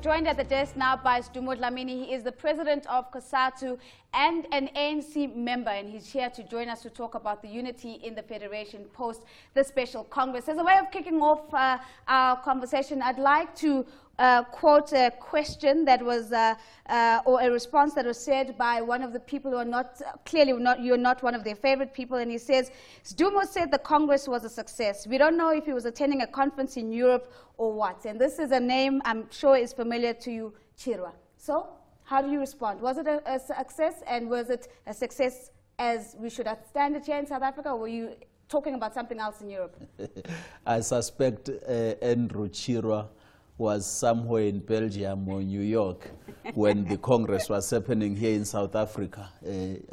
Joined at the desk now by Sdumo Dlamini. He is the president of COSATU and an ANC member, and he's here to join us to talk about the unity in the Federation post the special Congress. As a way of kicking off our conversation, I'd like to quote a question that was, or a response that was said by one of the people who are not, clearly you're not one of their favorite people, and he says, Sdumo said the Congress was a success. We don't know if he was attending a conference in Europe or what. And this is a name I'm sure is familiar to you, Chirwa. So, how do you respond? Was it a success, and was it a success as we should understand it here in South Africa, or were you talking about something else in Europe? I suspect Andrew Chirwa was somewhere in Belgium or New York when the Congress was happening here in South Africa.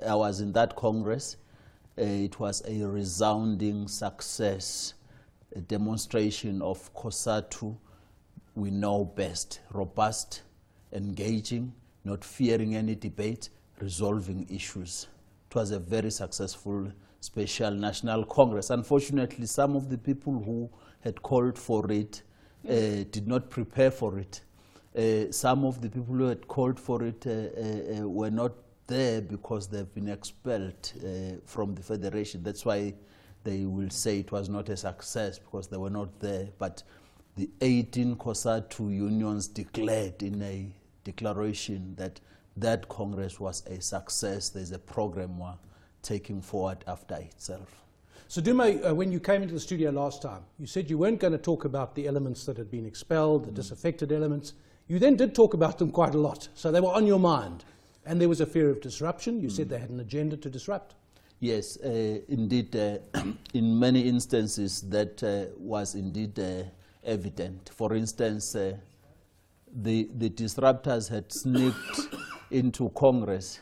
I was in that Congress. It was a resounding success, a demonstration of COSATU. We know best, robust, engaging, not fearing any debate, resolving issues. It was a very successful special national Congress. Unfortunately, some of the people who had called for it did not prepare for it. Some of the people who had called for it were not there because they've been expelled from the Federation. That's why they will say it was not a success, because they were not there. But the 18 COSATU unions declared in a declaration that that Congress was a success. There's a program we're taking forward after itself. So Sdumo, when you came into the studio last time, you said you weren't going to talk about the elements that had been expelled, the disaffected elements. You then did talk about them quite a lot, so they were on your mind. And there was a fear of disruption. You said they had an agenda to disrupt. Yes, indeed, in many instances that was indeed evident. For instance, the disruptors had sneaked into Congress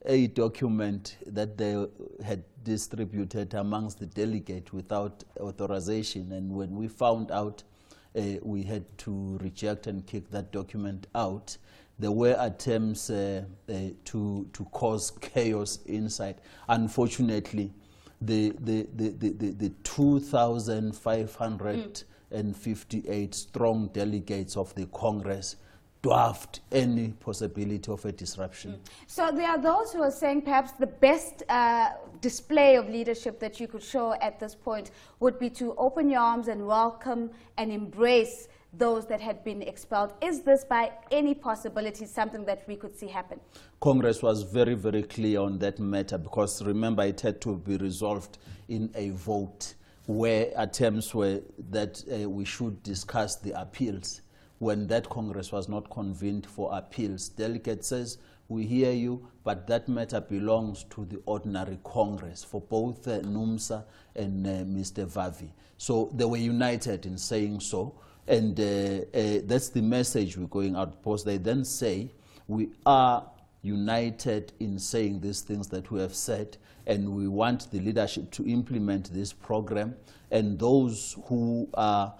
a document that they had distributed amongst the delegates without authorization, and when we found out, we had to reject and kick that document out. There were attempts to cause chaos inside. Unfortunately, the 2,558 strong delegates of the Congress dwarfed any possibility of a disruption. So there are those who are saying perhaps the best display of leadership that you could show at this point would be to open your arms and welcome and embrace those that had been expelled. Is this by any possibility something that we could see happen? Congress was very, very clear on that matter, because remember, it had to be resolved in a vote where attempts were that we should discuss the appeals. When that Congress was not convened for appeals, delegate says, we hear you, but that matter belongs to the ordinary Congress for both NUMSA and Mr. Vavi. So they were united in saying so, and that's the message we're going out, because they then say, we are united in saying these things that we have said, and we want the leadership to implement this program, and those who are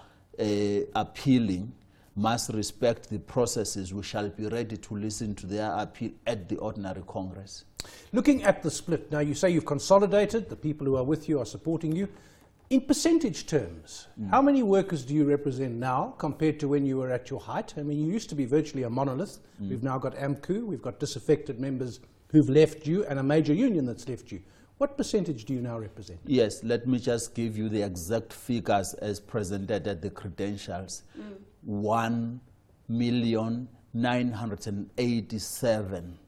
appealing must respect the processes. We shall be ready to listen to their appeal at the ordinary Congress. Looking at the split, now you say you've consolidated, the people who are with you are supporting you. In percentage terms, how many workers do you represent now compared to when you were at your height? I mean, you used to be virtually a monolith. We've now got AMCU, we've got disaffected members who've left you, and a major union that's left you. What percentage do you now represent? Yes, let me just give you the exact figures as presented at the credentials. 1,987,000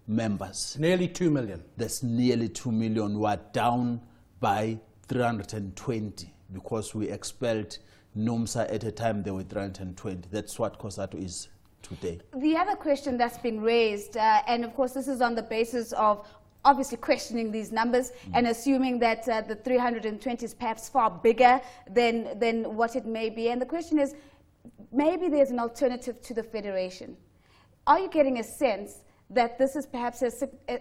members. Nearly 2 million. That's nearly 2 million. We are down by 320 because we expelled NUMSA at a time there were 320. That's what COSATU is today. The other question that's been raised, and of course this is on the basis of obviously questioning these numbers and assuming that the 320 is perhaps far bigger than what it may be. And the question is, maybe there's an alternative to the Federation. Are you getting a sense that this is perhaps a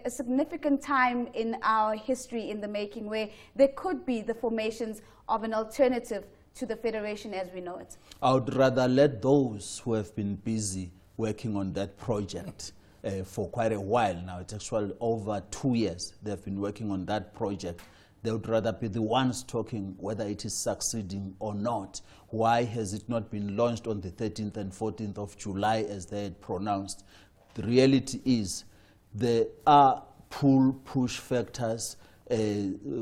significant time in our history in the making, where there could be the formations of an alternative to the Federation as we know it? I would rather let those who have been busy working on that project for quite a while now. It's actually over 2 years they've been working on that project. They would rather be the ones talking whether it is succeeding or not. Why has it not been launched on the 13th and 14th of July as they had pronounced? The reality is there are push factors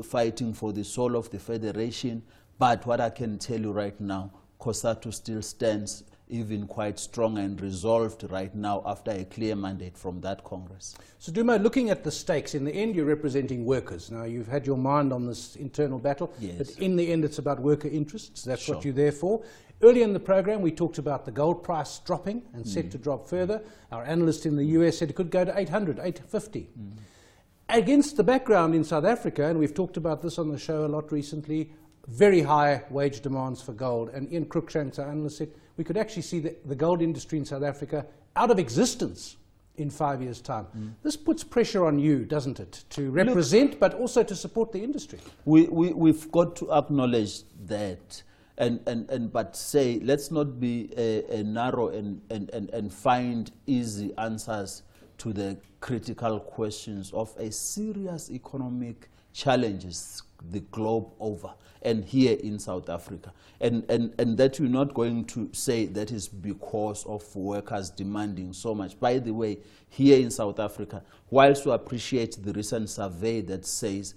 fighting for the soul of the federation, but what I can tell you right now, COSATU still stands even quite strong and resolved right now after a clear mandate from that Congress. So Sdumo, looking at the stakes, in the end you're representing workers. Now you've had your mind on this internal battle, yes, but in the end it's about worker interests. That's sure, what you're there for. Earlier in the program we talked about the gold price dropping and set to drop further. Our analyst in the US said it could go to 800, 850. Against the background in South Africa, and we've talked about this on the show a lot recently, very high wage demands for gold. And Ian Cruikshanks, our analyst, said we could actually see the gold industry in South Africa out of existence in 5 years' time. This puts pressure on you, doesn't it, to represent but also to support the industry? We've got to acknowledge that, but say let's not be narrow and find easy answers to the critical questions of a serious economic challenges the globe over and here in South Africa. And that you're not going to say that is because of workers demanding so much. By the way, here in South Africa, whilst we appreciate the recent survey that says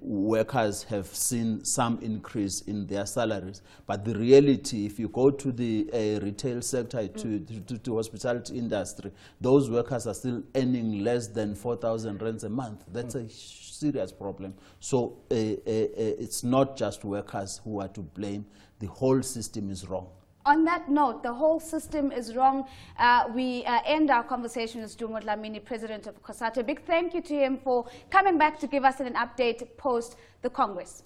workers have seen some increase in their salaries, but the reality, if you go to the retail sector, to hospitality industry, those workers are still earning less than 4,000 rands a month. That's a serious problem. So it's not just workers who are to blame. The whole system is wrong. On that note, the whole system is wrong. We end our conversation with Sdumo Dlamini, President of COSATU. A big thank you to him for coming back to give us an update post the Congress.